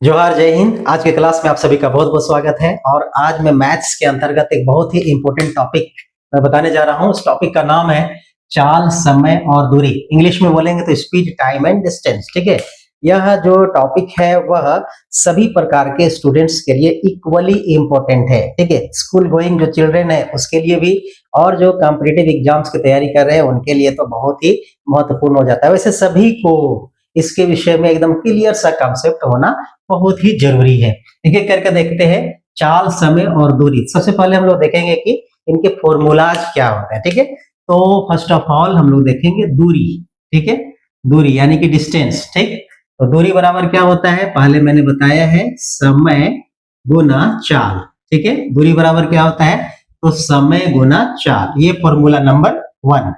जोहार, जय हिंद। आज के क्लास में आप सभी का बहुत बहुत स्वागत है। और आज मैं मैथ्स के अंतर्गत एक बहुत ही इंपॉर्टेंट टॉपिक मैं बताने जा रहा हूँ। उस टॉपिक का नाम है चाल, समय और दूरी। इंग्लिश में बोलेंगे तो स्पीड, टाइम एंड डिस्टेंस। ठीक है, यह जो टॉपिक है वह सभी प्रकार के स्टूडेंट्स के लिए इक्वली इम्पोर्टेंट है। ठीक है, स्कूल गोइंग जो चिल्ड्रेन है उसके लिए भी, और जो कॉम्पिटिटिव एग्जाम्स की तैयारी कर रहे हैं उनके लिए तो बहुत ही महत्वपूर्ण हो जाता है। वैसे सभी को इसके विषय में एकदम क्लियर सा कॉन्सेप्ट होना बहुत ही जरूरी है। एक एक करके देखते हैं चाल, समय और दूरी। सबसे पहले हम लोग देखेंगे कि इनके फॉर्मूलाज क्या होते हैं। ठीक है, तो फर्स्ट ऑफ ऑल हम लोग देखेंगे दूरी। ठीक है, दूरी यानी कि डिस्टेंस। ठीक, तो दूरी बराबर क्या होता है, पहले मैंने बताया है, समय गुना चाल। ठीक है, दूरी बराबर क्या होता है, तो समय गुना चाल। ये फॉर्मूला नंबर 1।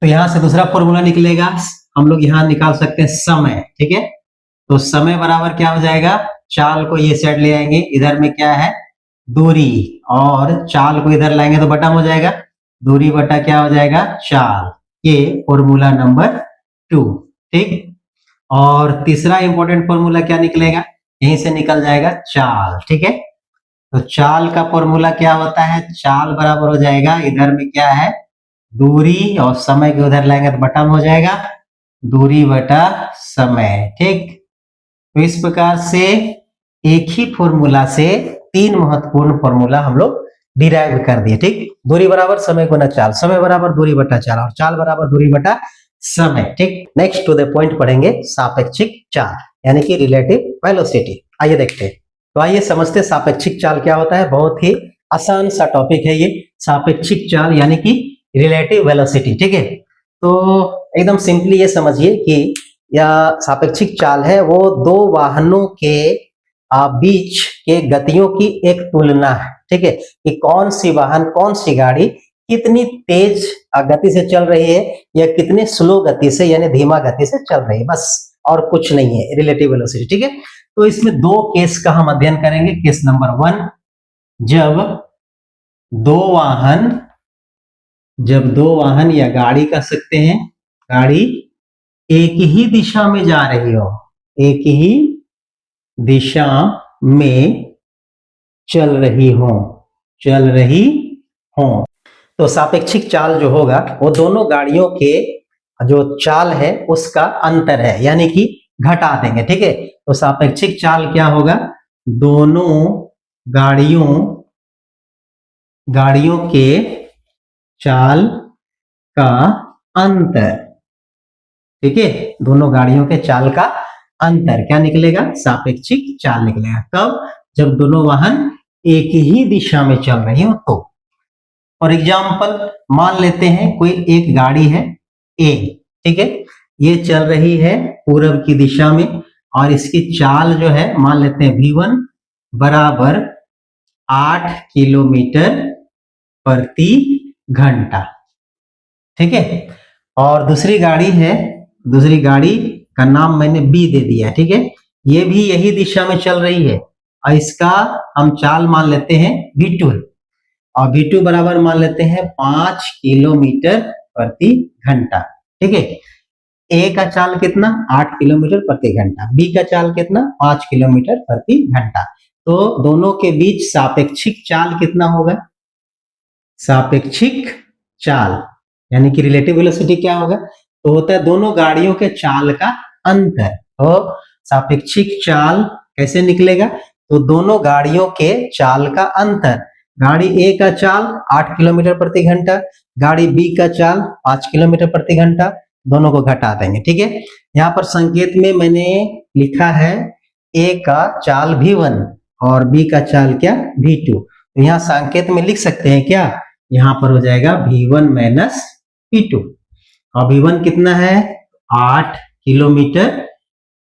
तो यहां से दूसरा फॉर्मूला निकलेगा, हम लोग यहां निकाल सकते हैं समय। ठीक है, तो समय बराबर क्या हो जाएगा, चाल को ये साइड ले आएंगे, इधर में क्या है, दूरी, और चाल को इधर लाएंगे तो बटा हो जाएगा, दूरी बटा क्या हो जाएगा, चाल। ये फॉर्मूला नंबर 2। ठीक, और तीसरा इंपॉर्टेंट फॉर्मूला क्या निकलेगा, यहीं से निकल जाएगा चाल। ठीक है, तो चाल का फॉर्मूला क्या होता है, चाल बराबर हो जाएगा, इधर में क्या है, दूरी, और समय के उधर लाएंगे तो बटा हो जाएगा, दूरी बटा समय। ठीक, तो इस प्रकार से एक ही फॉर्मूला से 3 महत्वपूर्ण फॉर्मूला हम लोग डिराइव कर दिए। ठीक, दूरी बराबर समय गुना चाल, समय बराबर दूरी बटा चाल, और चाल बराबर दूरी बटा समय। ठीक, नेक्स्ट टू द पॉइंट पढ़ेंगे सापेक्षिक चाल यानी कि रिलेटिव वेलोसिटी। आइए देखते हैं। तो आइए समझते हैं सापेक्षिक चाल क्या होता है। बहुत ही आसान सा टॉपिक है ये, सापेक्षिक चाल यानी कि रिलेटिव वेलोसिटी। ठीक है, तो एकदम सिंपली ये समझिए कि या सापेक्षिक चाल है वो दो वाहनों के बीच के गतियों की एक तुलना है। ठीक है, कि कौन सी वाहन, कौन सी गाड़ी कितनी तेज गति से चल रही है या कितने स्लो गति से यानी धीमा गति से चल रही है, बस, और कुछ नहीं है, रिलेटिव वेलोसिटी। ठीक है, तो इसमें 2 केस का हम अध्ययन करेंगे। केस नंबर 1, जब दो वाहन या गाड़ी कह सकते हैं, गाड़ी एक ही दिशा में जा रही हो, एक ही दिशा में चल रही हो, तो सापेक्षिक चाल जो होगा वो दोनों गाड़ियों के जो चाल है उसका अंतर है, यानी कि घटा देंगे। ठीक है, तो सापेक्षिक चाल क्या होगा, दोनों गाड़ियों के चाल का अंतर। ठीक है, दोनों गाड़ियों के चाल का अंतर क्या निकलेगा, सापेक्षिक चाल निकलेगा। कब, जब दोनों वाहन एक ही दिशा में चल रही हो तो। फॉर एग्जाम्पल मान लेते हैं कोई एक गाड़ी है ए, ठीक है, ये चल रही है पूरब की दिशा में, और इसकी चाल जो है मान लेते हैं V1 बराबर 8 किलोमीटर प्रति घंटा। ठीक है, और दूसरी गाड़ी का नाम मैंने बी दे दिया। ठीक है, ये भी यही दिशा में चल रही है, और इसका हम चाल मान लेते हैं V2, और V2 बराबर मान लेते हैं 5 किलोमीटर प्रति घंटा। ठीक है, ए का चाल कितना, 8 किलोमीटर प्रति घंटा, बी का चाल कितना, 5 किलोमीटर प्रति घंटा। तो दोनों के बीच सापेक्षिक चाल कितना होगा, सापेक्षिक चाल यानी कि रिलेटिव वेलोसिटी क्या होगा, तो होता है दोनों गाड़ियों के चाल का अंतर। तो सापेक्षिक चाल कैसे निकलेगा, तो दोनों गाड़ियों के चाल का अंतर, गाड़ी ए का चाल 8 किलोमीटर प्रति घंटा, गाड़ी बी का चाल 5 किलोमीटर प्रति घंटा, दोनों को घटा देंगे। ठीक है, यहाँ पर संकेत में मैंने लिखा है ए का चाल V1 और बी का चाल क्या, V2। तो यहाँ संकेत में लिख सकते हैं क्या, यहाँ पर हो जाएगा V1 माइनस V2, और V1 कितना है, 8 किलोमीटर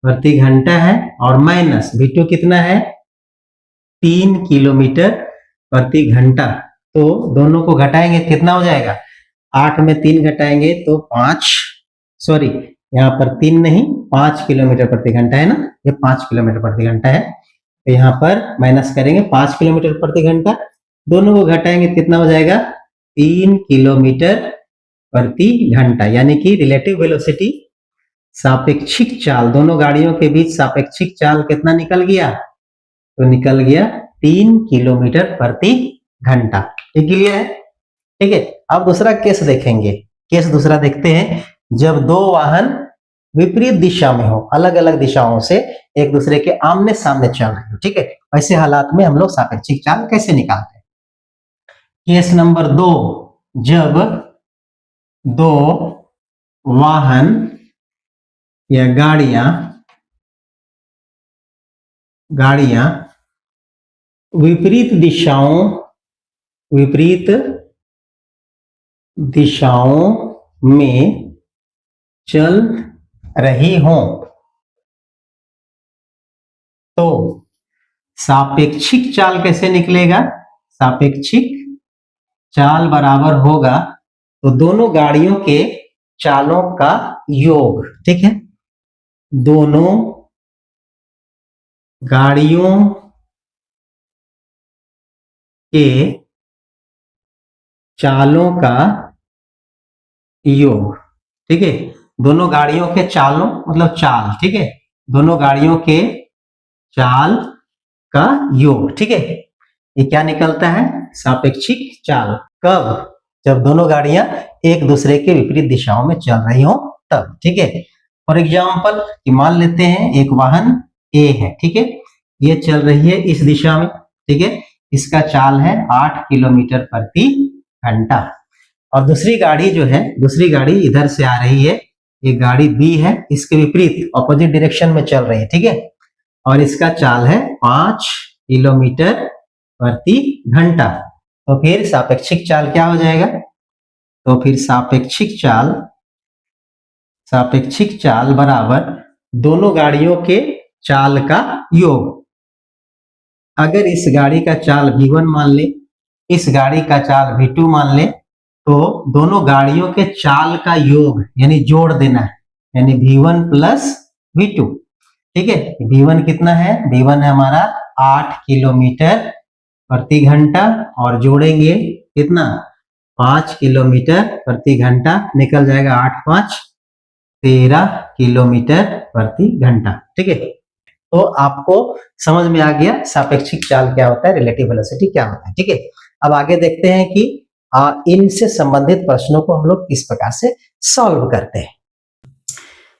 प्रति घंटा है, और माइनस V2 कितना है, 3 किलोमीटर प्रति घंटा। तो दोनों को घटाएंगे कितना हो जाएगा, 8 में 3 घटाएंगे तो 5, सॉरी यहाँ पर 3 नहीं, 5 किलोमीटर प्रति घंटा है ना, ये 5 किलोमीटर प्रति घंटा है, तो यहाँ पर माइनस करेंगे 5 किलोमीटर प्रति घंटा, दोनों को घटाएंगे कितना हो जाएगा, 3 किलोमीटर प्रति घंटा, यानी कि रिलेटिव वेलोसिटी सापेक्षिक चाल, दोनों गाड़ियों के बीच सापेक्षिक चाल कितना निकल गया? तो निकल गया 3 किलोमीटर प्रति घंटा। ठीक क्लियर है? ठीक है, अब दूसरा केस देखेंगे। केस दूसरा देखते हैं, जब दो वाहन विपरीत दिशा में हो, अलग अलग दिशाओं से एक दूसरे के आमने सामने चल रहे हो। ठीक है, ऐसे हालात में हम लोग सापेक्षिक चाल कैसे निकालते हैं? केस नंबर 2, जब दो वाहन या गाड़ियां विपरीत दिशाओं में चल रही हों, तो सापेक्षिक चाल कैसे निकलेगा? सापेक्षिक चाल बराबर होगा तो दोनों गाड़ियों के चालों का योग। ठीक है, दोनों गाड़ियों के चालों का योग। ठीक है, दोनों गाड़ियों के चालों मतलब चाल। ठीक है, दोनों गाड़ियों के चाल का योग। ठीक है, ये क्या निकलता है? सापेक्षिक चाल। कब? जब दोनों गाड़ियां एक दूसरे के विपरीत दिशाओं में चल रही हो तब। ठीक है, फॉर एग्जाम्पल मान लेते हैं एक वाहन ए है। ठीक है, ये चल रही है इस दिशा में। ठीक है, इसका चाल है 8 किलोमीटर प्रति घंटा। और दूसरी गाड़ी जो है, दूसरी गाड़ी इधर से आ रही है, ये गाड़ी बी है, इसके विपरीत ऑपोजिट डायरेक्शन में चल रही है। ठीक है, और इसका चाल है 5 किलोमीटर प्रति घंटा। तो फिर सापेक्षिक चाल क्या हो जाएगा? तो फिर सापेक्षिक चाल बराबर दोनों गाड़ियों के चाल का योग। अगर इस गाड़ी का चाल v1 मान ले, इस गाड़ी का चाल v2 मान ले, तो दोनों गाड़ियों के चाल का योग यानी जोड़ देना है, यानी v1 प्लस v2। ठीक है, v1 कितना है? v1 है हमारा 8 किलोमीटर प्रति घंटा, और जोड़ेंगे कितना? 5 किलोमीटर प्रति घंटा, निकल जाएगा 8 5 13 किलोमीटर प्रति घंटा। ठीक है, तो आपको समझ में आ गया सापेक्षिक चाल क्या होता है, रिलेटिव वेलोसिटी क्या होता है। ठीक है, अब आगे देखते हैं कि इनसे संबंधित प्रश्नों को हम लोग किस प्रकार से सॉल्व करते हैं।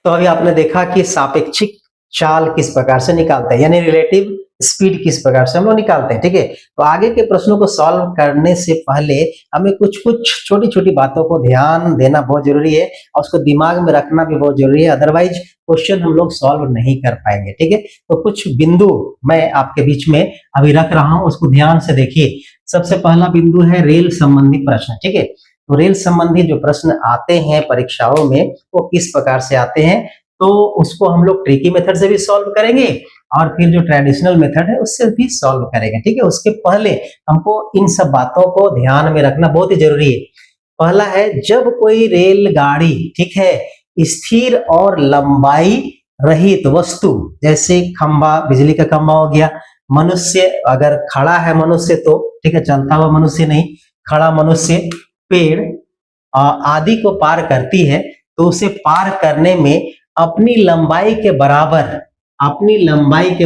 तो अभी आपने देखा कि सापेक्षिक चाल किस प्रकार से निकालते हैं, यानी रिलेटिव स्पीड किस प्रकार से हम लोग निकालते हैं। ठीक है, तो आगे के प्रश्नों को सॉल्व करने से पहले हमें कुछ छोटी छोटी बातों को ध्यान देना बहुत जरूरी है, और उसको दिमाग में रखना भी बहुत जरूरी है, अदरवाइज क्वेश्चन हम लोग सॉल्व नहीं कर पाएंगे। ठीक है, तो कुछ बिंदु मैं आपके बीच में अभी रख रहा हूं, उसको ध्यान से देखिए। सबसे पहला बिंदु है रेल संबंधी प्रश्न। ठीक है, तो रेल संबंधी जो प्रश्न आते हैं परीक्षाओं में वो किस प्रकार से आते हैं, तो उसको हम लोग ट्रिकी मेथड से भी सॉल्व करेंगे और फिर जो ट्रेडिशनल मेथड है उससे भी सॉल्व करेंगे। ठीक है, उसके पहले हमको इन सब बातों को ध्यान में रखना बहुत ही जरूरी है। पहला है, जब कोई रेलगाड़ी ठीक है स्थिर और लंबाई रहित वस्तु, जैसे खंबा, बिजली का खंबा हो गया, मनुष्य अगर खड़ा है मनुष्य तो ठीक है, चलता हुआ मनुष्य नहीं, खड़ा मनुष्य, पेड़ आदि को पार करती है, तो उसे पार करने में अपनी लंबाई के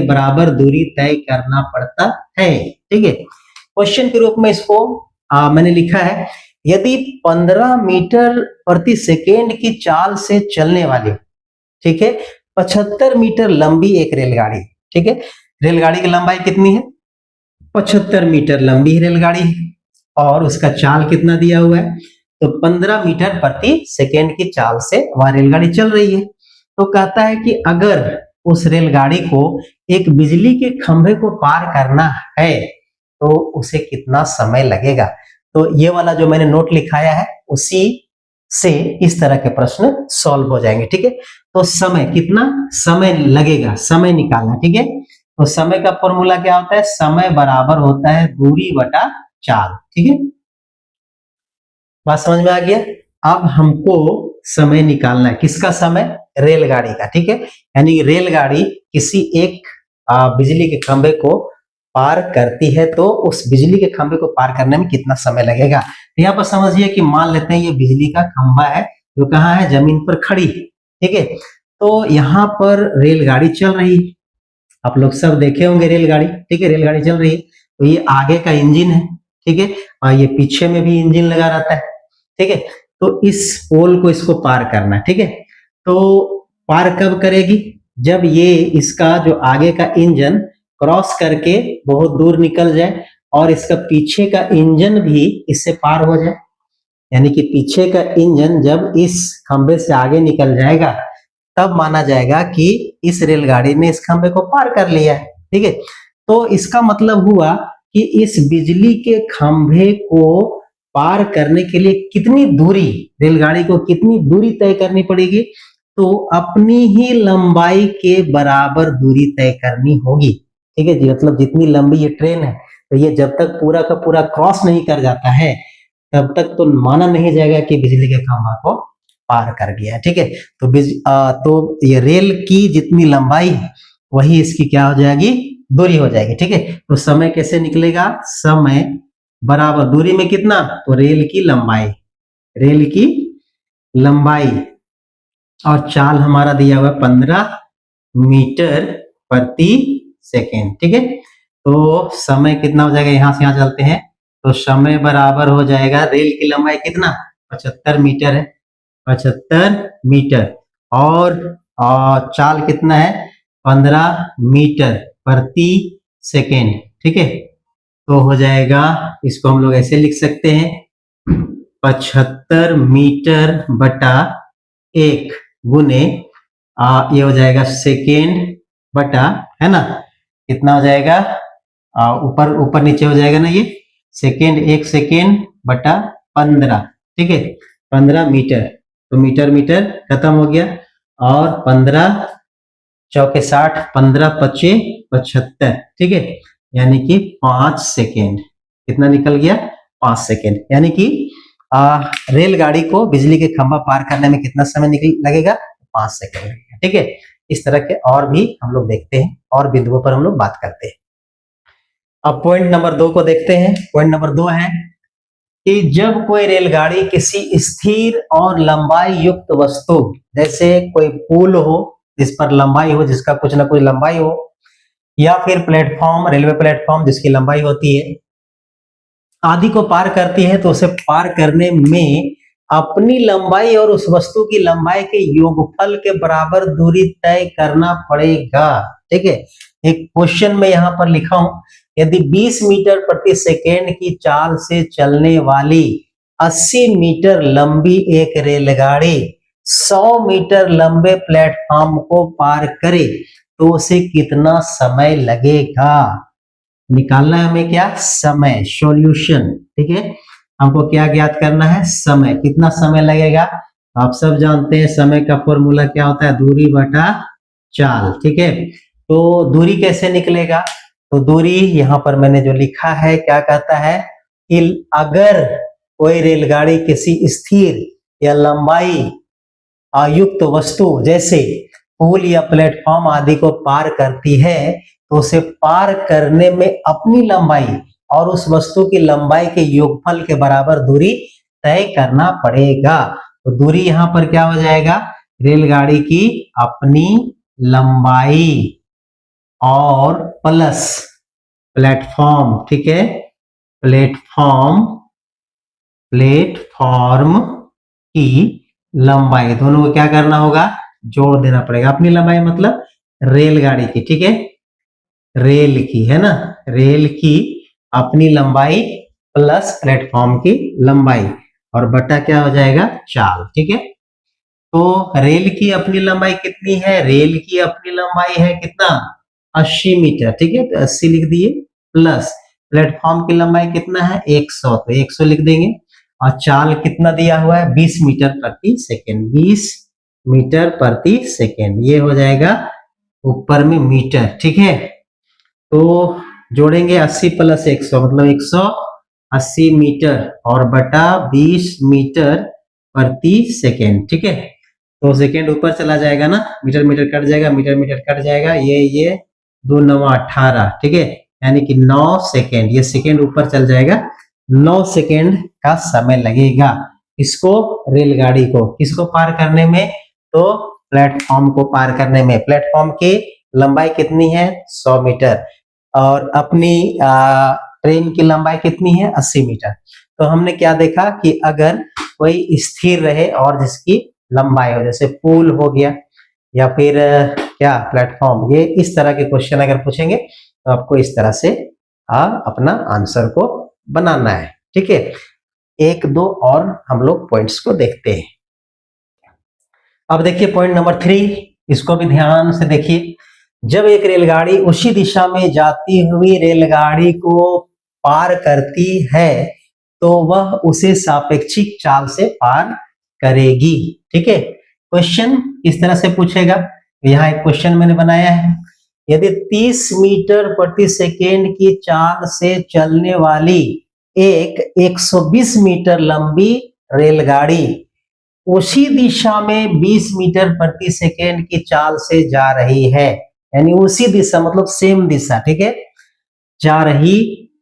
बराबर दूरी तय करना पड़ता है। ठीक है, क्वेश्चन के रूप में इसको मैंने लिखा है, यदि 15 मीटर प्रति सेकेंड की चाल से चलने वाली ठीक है 75 मीटर लंबी एक रेलगाड़ी। ठीक है, रेलगाड़ी की लंबाई कितनी है? 75 मीटर लंबी रेलगाड़ी है, और उसका चाल कितना दिया हुआ है? तो 15 मीटर प्रति सेकेंड की चाल से वह रेलगाड़ी चल रही है। तो कहता है कि अगर उस रेलगाड़ी को एक बिजली के खंभे को पार करना है तो उसे कितना समय लगेगा। तो ये वाला जो मैंने नोट लिखाया है उसी से इस तरह के प्रश्न सॉल्व हो जाएंगे। ठीक है, तो समय कितना समय लगेगा, समय निकालना। ठीक है, तो समय का फॉर्मूला क्या होता है? समय बराबर होता है दूरी बटा चाल। ठीक है, बात समझ में आ गया। अब हमको समय निकालना है, किसका समय? रेलगाड़ी का। ठीक है, यानी रेलगाड़ी किसी एक बिजली के खंभे को पार करती है तो उस बिजली के खंभे को पार करने में कितना समय लगेगा। यहाँ पर समझिए कि मान लेते हैं ये बिजली का खंभा है जो कहाँ है? जमीन पर खड़ी है। ठीक है, तो यहाँ पर रेलगाड़ी चल रही है, आप लोग सब देखे होंगे रेलगाड़ी, ठीक है, रेलगाड़ी चल रही है। तो ये आगे का इंजन है, ठीक है, और ये पीछे में भी इंजन लगा रहता है, ठीक है। तो इस पोल को इसको पार करना है, ठीक है। तो पार कब करेगी? जब ये इसका जो आगे का इंजन क्रॉस करके बहुत दूर निकल जाए और इसका पीछे का इंजन भी इससे पार हो जाए, यानी कि पीछे का इंजन जब इस खंबे से आगे निकल जाएगा तब माना जाएगा कि इस रेलगाड़ी ने इस खंबे को पार कर लिया है, ठीक है। तो इसका मतलब हुआ कि इस बिजली के खंभे को पार करने के लिए कितनी दूरी, रेलगाड़ी को कितनी दूरी तय करनी पड़ेगी? तो अपनी ही लंबाई के बराबर दूरी तय करनी होगी, ठीक है जी। मतलब जितनी लंबी ये ट्रेन है, तो ये जब तक पूरा का पूरा क्रॉस नहीं कर जाता है तब तक तो माना नहीं जाएगा कि बिजली के खंभा को पार कर गया है, ठीक है। तो ये रेल की जितनी लंबाई है वही इसकी क्या हो जाएगी? दूरी हो जाएगी, ठीक है। तो समय कैसे निकलेगा? समय बराबर दूरी में कितना? तो रेल की लंबाई, रेल की लंबाई और चाल हमारा दिया हुआ 15 मीटर प्रति सेकेंड, ठीक है। तो समय कितना हो जाएगा? यहां से यहां चलते हैं तो समय बराबर हो जाएगा, रेल की लंबाई कितना? 75 मीटर है, 75 मीटर और चाल कितना है? 15 मीटर प्रति सेकेंड, ठीक है। तो हो जाएगा, इसको हम लोग ऐसे लिख सकते हैं, 75 मीटर बटा 1 गुने ये हो जाएगा सेकेंड बटा, है ना, कितना हो जाएगा? ऊपर ऊपर नीचे हो जाएगा ना ये, सेकेंड 1 सेकेंड बटा 15, ठीक है, 15 मीटर। तो मीटर मीटर खत्म हो गया और 15 चौके 60, 15 पचे 75, ठीक है, यानी कि 5 सेकेंड। कितना निकल गया? 5 सेकेंड। यानी कि रेलगाड़ी को बिजली के खंभा पार करने में कितना समय लगेगा? 5 सेकेंड लगेगा, ठीक है। इस तरह के और भी हम लोग देखते हैं और बिंदुओं पर हम लोग बात करते हैं। अब पॉइंट नंबर 2 को देखते हैं। पॉइंट नंबर 2 है कि जब कोई रेलगाड़ी किसी स्थिर और लंबाई युक्त वस्तु, जैसे कोई पुल हो जिस पर लंबाई हो, जिसका कुछ ना कुछ लंबाई हो, या फिर प्लेटफॉर्म, रेलवे प्लेटफॉर्म जिसकी लंबाई होती है, आदि को पार करती है, तो उसे पार करने में अपनी लंबाई और उस वस्तु की लंबाई के योगफल के बराबर दूरी तय करना पड़ेगा, ठीक है। एक क्वेश्चन में यहां पर लिखा हूं, यदि 20 मीटर प्रति सेकेंड की चाल से चलने वाली 80 मीटर लंबी एक रेलगाड़ी 100 मीटर लंबे प्लेटफॉर्म को पार करे तो उसे कितना समय लगेगा? निकालना है हमें क्या? समय, सॉल्यूशन, ठीक है। हमको क्या ज्ञात करना है? समय। कितना समय लगेगा? आप सब जानते हैं समय का फॉर्मूला क्या होता है? दूरी बटा चाल, ठीक है। तो दूरी कैसे निकलेगा? तो दूरी यहाँ पर मैंने जो लिखा है क्या कहता है कि अगर कोई रेलगाड़ी किसी स्थिर या लंबाई युक्त वस्तु जैसे पुल या प्लेटफॉर्म आदि को पार करती है तो उसे पार करने में अपनी लंबाई और उस वस्तु की लंबाई के योगफल के बराबर दूरी तय करना पड़ेगा। तो दूरी यहाँ पर क्या हो जाएगा? रेलगाड़ी की अपनी लंबाई और प्लस प्लेटफॉर्म, ठीक है, प्लेटफॉर्म की लंबाई, दोनों को क्या करना होगा? जोड़ देना पड़ेगा। अपनी लंबाई मतलब रेलगाड़ी की, ठीक है, रेल की, है ना, रेल की अपनी लंबाई प्लस प्लेटफॉर्म की लंबाई और बटा क्या हो जाएगा? चाल, ठीक है। तो रेल की अपनी लंबाई कितनी है? रेल की अपनी लंबाई है कितना? 80 मीटर, ठीक है, तो 80 लिख दिए, प्लस प्लेटफॉर्म की लंबाई कितना है? 100, तो 100 लिख देंगे और चाल कितना दिया हुआ है? 20 मीटर प्रति सेकेंड, 20 मीटर प्रति सेकेंड, ये हो जाएगा ऊपर में मीटर, ठीक है। तो जोड़ेंगे 80 प्लस 100 मतलब 180 मीटर और बटा 20 मीटर प्रति सेकेंड, ठीक है। तो सेकेंड ऊपर चला जाएगा ना, मीटर मीटर कट जाएगा, मीटर मीटर कट जाएगा, ये 2 9 18, ठीक है, यानी कि 9 सेकेंड, ये सेकेंड ऊपर चल जाएगा, 9 सेकेंड का समय लगेगा इसको, रेलगाड़ी को किसको पार करने में? तो प्लेटफॉर्म को पार करने में। प्लेटफॉर्म की लंबाई कितनी है? 100 मीटर। और अपनी ट्रेन की लंबाई कितनी है? 80 मीटर। तो हमने क्या देखा कि अगर कोई स्थिर रहे और जिसकी लंबाई हो, जैसे पुल हो गया या फिर क्या प्लेटफॉर्म, ये इस तरह के क्वेश्चन अगर पूछेंगे तो आपको इस तरह से अपना आंसर को बनाना है। ठीक है, एक दो और हम लोग पॉइंट्स को देखते हैं। अब देखिए पॉइंट नंबर 3, इसको भी ध्यान से देखिए। जब एक रेलगाड़ी उसी दिशा में जाती हुई रेलगाड़ी को पार करती है तो वह उसे सापेक्षिक चाल से पार करेगी। ठीक है, क्वेश्चन इस तरह से पूछेगा। यहाँ एक क्वेश्चन मैंने बनाया है। यदि 30 मीटर प्रति सेकेंड की चाल से चलने वाली एक 120 मीटर लंबी रेलगाड़ी उसी दिशा में 20 मीटर प्रति सेकेंड की चाल से जा रही है, यानी उसी दिशा मतलब सेम दिशा, ठीक है, जा रही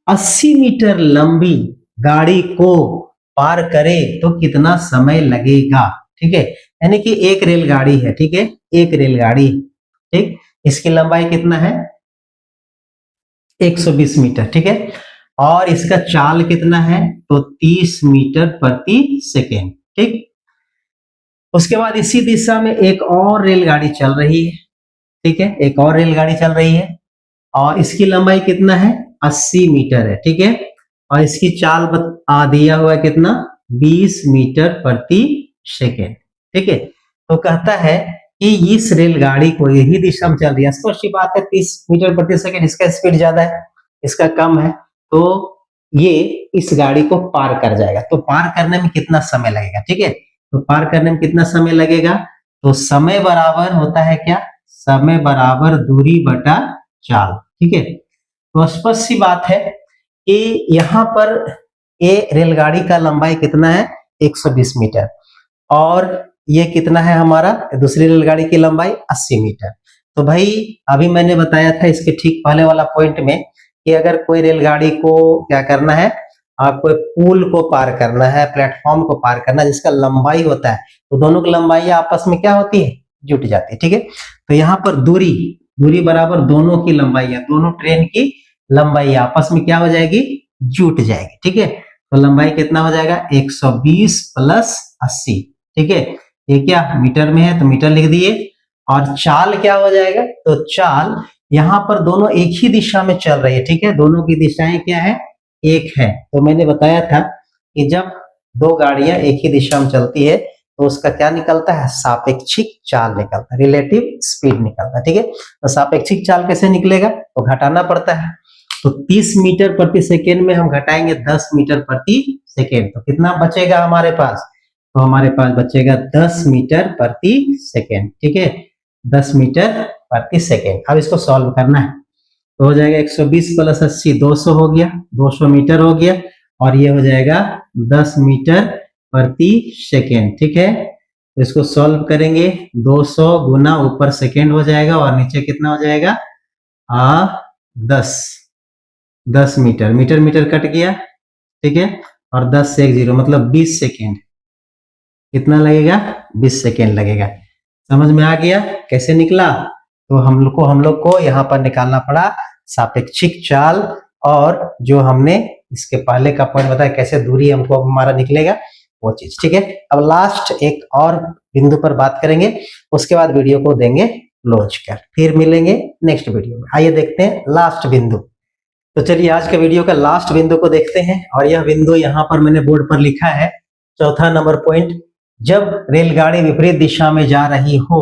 80 मीटर लंबी गाड़ी को पार करे तो कितना समय लगेगा। ठीक है, यानी कि एक रेलगाड़ी है, ठीक है, एक रेलगाड़ी, ठीक, इसकी लंबाई कितना है? 120 मीटर, ठीक है, और इसका चाल कितना है? तो 30 मीटर प्रति सेकेंड। ठीक, उसके बाद इसी दिशा में एक और रेलगाड़ी चल रही है। ठीक है, एक और रेलगाड़ी चल रही है और इसकी लंबाई कितना है? 80 मीटर है। ठीक है, और इसकी चाल दिया हुआ है कितना? 20 मीटर प्रति सेकेंड। ठीक है, तो कहता है कि इस रेलगाड़ी को यही दिशा में चल रही है, स्पष्ट बात है 30 मीटर प्रति सेकेंड, इसका स्पीड ज्यादा है, इसका कम है, तो ये इस गाड़ी को पार कर जाएगा। तो पार करने में कितना समय लगेगा? ठीक है, तो पार करने में कितना समय लगेगा? तो समय बराबर होता है क्या? समय बराबर दूरी बटा चाल। ठीक है, तो स्पष्ट सी बात है कि यहाँ पर ये रेलगाड़ी का लंबाई कितना है? 120 मीटर, और ये कितना है हमारा? दूसरी रेलगाड़ी की लंबाई 80 मीटर। तो भाई अभी मैंने बताया था इसके ठीक पहले वाला पॉइंट में कि अगर कोई रेलगाड़ी को क्या करना है, आपको पुल को पार करना है, प्लेटफॉर्म को पार करना है, जिसका लंबाई होता है, तो दोनों की लंबाई आपस में क्या होती है? जुट जाती है। ठीक है, तो यहाँ पर दूरी बराबर दोनों की लंबाई है, दोनों ट्रेन की लंबाई आपस में क्या हो जाएगी? जुट जाएगी। ठीक है, तो लंबाई कितना हो जाएगा? 120 प्लस 80। ठीक है, ये क्या मीटर में है तो मीटर लिख दिए, और चाल क्या हो जाएगा? तो चाल यहाँ पर दोनों एक ही दिशा में चल रही है। ठीक है, दोनों की दिशाएं क्या है? एक है। तो मैंने बताया था कि जब दो गाड़ियां एक ही दिशा में चलती है तो उसका क्या निकलता है? सापेक्षिक चाल निकलता है, रिलेटिव स्पीड निकलता है। ठीक है, तो सापेक्षिक चाल कैसे निकलेगा? तो घटाना पड़ता है। तो 30 मीटर प्रति सेकेंड में हम घटाएंगे 10 मीटर प्रति सेकेंड, तो कितना बचेगा हमारे पास? तो हमारे पास बचेगा 10 मीटर प्रति सेकेंड। ठीक है, 10 मीटर प्रति सेकेंड। अब इसको सॉल्व करना है, तो हो जाएगा 120 प्लस 80 200 हो गया, 200 मीटर हो गया, और ये हो जाएगा 10 मीटर प्रति सेकेंड। ठीक है, तो इसको सॉल्व करेंगे, 200 गुना ऊपर सेकेंड हो जाएगा और नीचे कितना हो जाएगा? 10 मीटर, मीटर मीटर कट गया। ठीक है, और 10 से 1 0 मतलब 20 सेकेंड। कितना लगेगा? 20 सेकेंड लगेगा। समझ में आ गया कैसे निकला? तो हम लोग को यहाँ पर निकालना पड़ा सापेक्षिक चाल, और जो हमने इसके पहले का पॉइंट बताया कैसे दूरी हमको अब हमारा निकलेगा वो चीज। ठीक है, अब लास्ट एक और बिंदु पर बात करेंगे, उसके बाद वीडियो को देंगे क्लोज कर, फिर मिलेंगे नेक्स्ट वीडियो में। आइए देखते हैं लास्ट बिंदु। तो चलिए आज के वीडियो का लास्ट बिंदु को देखते हैं, और यह बिंदु यहाँ पर मैंने बोर्ड पर लिखा है, चौथा नंबर पॉइंट। जब रेलगाड़ी विपरीत दिशा में जा रही हो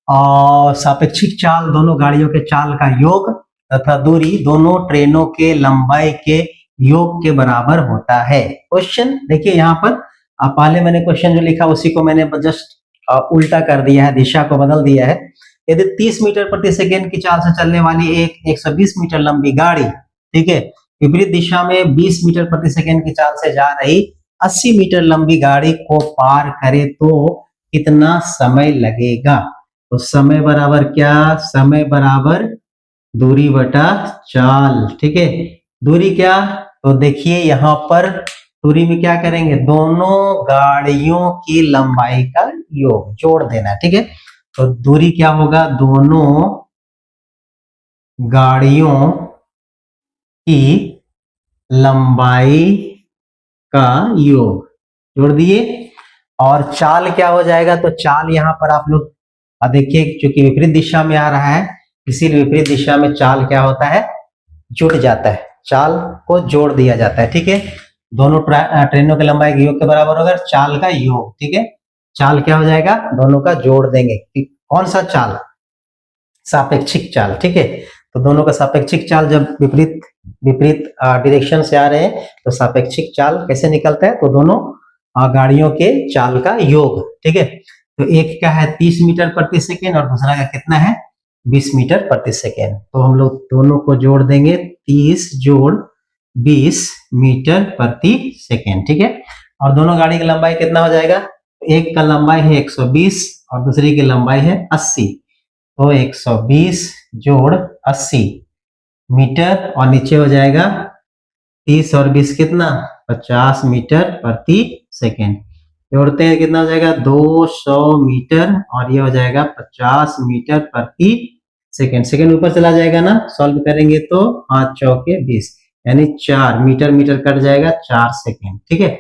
और सापेक्षिक चाल दोनों गाड़ियों के चाल का योग तथा दूरी दोनों ट्रेनों के लंबाई के योग के बराबर होता है। क्वेश्चन देखिए यहाँ पर, पहले मैंने क्वेश्चन जो लिखा उसी को मैंने जस्ट उल्टा कर दिया है, दिशा को बदल दिया है। यदि 30 मीटर प्रति सेकेंड की चाल से चलने वाली एक 120 मीटर लंबी गाड़ी, ठीक है, विपरीत दिशा में 20 मीटर प्रति सेकेंड की चाल से जा रही 80 मीटर लंबी गाड़ी को पार करे तो कितना समय लगेगा? तो समय बराबर क्या? समय बराबर दूरी बटा चाल। ठीक है, दूरी क्या? तो देखिए यहाँ पर दूरी में क्या करेंगे? दोनों गाड़ियों की लंबाई का योग जोड़ देना है। ठीक है, तो दूरी क्या होगा, दोनों गाड़ियों की लंबाई का योग, जोड़ दिए। और चाल क्या हो जाएगा, तो चाल यहाँ पर आप लोग देखिए, क्योंकि विपरीत दिशा में आ रहा है, इसीलिए विपरीत दिशा में चाल क्या होता है, जुट जाता है, चाल को जोड़ दिया जाता है। ठीक है, दोनों ट्रेनों की लंबाई के योग के बराबर होगा चाल का योग। ठीक है, चाल क्या हो जाएगा, दोनों का जोड़ देंगे। कौन सा चाल, सापेक्षिक चाल। ठीक है, तो दोनों का सापेक्षिक चाल जब विपरीत विपरीत डायरेक्शन से आ रहे हैं तो सापेक्षिक चाल कैसे निकलता है, तो दोनों गाड़ियों के चाल का योग। ठीक है, तो एक का है 30 मीटर प्रति सेकेंड और दूसरा का कितना है, 20 मीटर प्रति सेकेंड। तो हम लोग दोनों को जोड़ देंगे, 30 जोड़ 20 मीटर प्रति सेकेंड। ठीक है, और दोनों गाड़ी की लंबाई कितना हो जाएगा, एक का लंबाई है 120 और दूसरी की लंबाई है 80, तो 120 जोड़ 80 मीटर और नीचे हो जाएगा 30 और 20 कितना, 50 मीटर प्रति सेकेंड। जोड़ते हैं कितना हो जाएगा, 200 मीटर और ये हो जाएगा 50 मीटर प्रति सेकेंड। सेकेंड ऊपर चला जाएगा ना, सॉल्व करेंगे तो 5 चौके 20, यानी 4 मीटर मीटर कट जाएगा, 4 सेकेंड। ठीक है,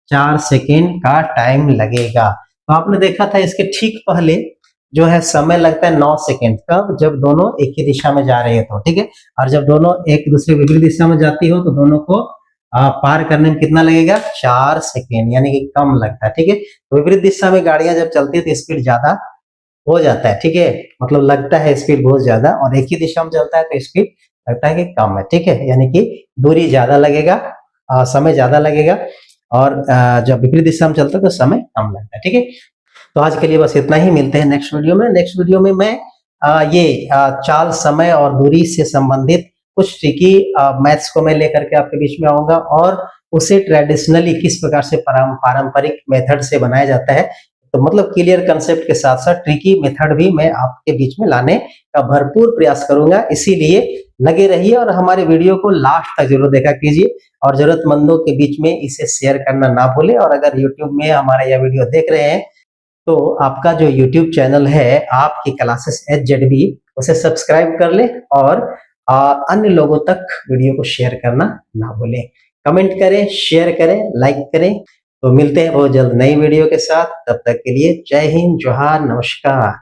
4 सेकेंड का टाइम लगेगा। तो आपने देखा था इसके ठीक पहले जो है समय लगता है 9 सेकेंड, कब, जब दोनों एक ही दिशा में जा रहे हो तो। ठीक है, और जब दोनों एक दूसरे विपरीत दिशा में जाती हो तो दोनों को पार करने में कितना लगेगा, 4 सेकेंड, यानी कि कम लगता है। ठीक है, तो विपरीत दिशा में गाड़ियां जब चलती है तो स्पीड ज्यादा हो जाता है। ठीक है, मतलब लगता है स्पीड बहुत ज्यादा, और एक ही दिशा में चलता है तो स्पीड लगता है कि कम है। ठीक है, यानी कि दूरी ज्यादा लगेगा, समय ज्यादा लगेगा, और जब विपरीत दिशा में चलता है तो समय कम लगता है। ठीक है, तो आज के लिए बस इतना ही, मिलते हैं नेक्स्ट वीडियो में। नेक्स्ट वीडियो में मैं चाल, समय और दूरी से संबंधित कुछ ट्रिकी मैथ्स को मैं लेकर के आपके बीच में आऊंगा, और उसे ट्रेडिशनली किस प्रकार से पारंपरिक मेथड से बनाया जाता है, तो मतलब क्लियर कंसेप्ट के साथ साथ ट्रिकी मेथड भी मैं आपके बीच में लाने का भरपूर प्रयास करूंगा। इसीलिए लगे रहिए और हमारे वीडियो को लास्ट तक जरूर देखा कीजिए, और जरूरतमंदों के बीच में इसे शेयर करना ना भूलें। और अगर यूट्यूब में हमारा यह वीडियो देख रहे हैं तो आपका जो YouTube चैनल है आपकी क्लासेस HZB, उसे सब्सक्राइब कर ले, और अन्य लोगों तक वीडियो को शेयर करना ना भूलें। कमेंट करें, शेयर करें, लाइक करें। तो मिलते हैं बहुत जल्द नई वीडियो के साथ, तब तक के लिए जय हिंद, जोहार, नमस्कार।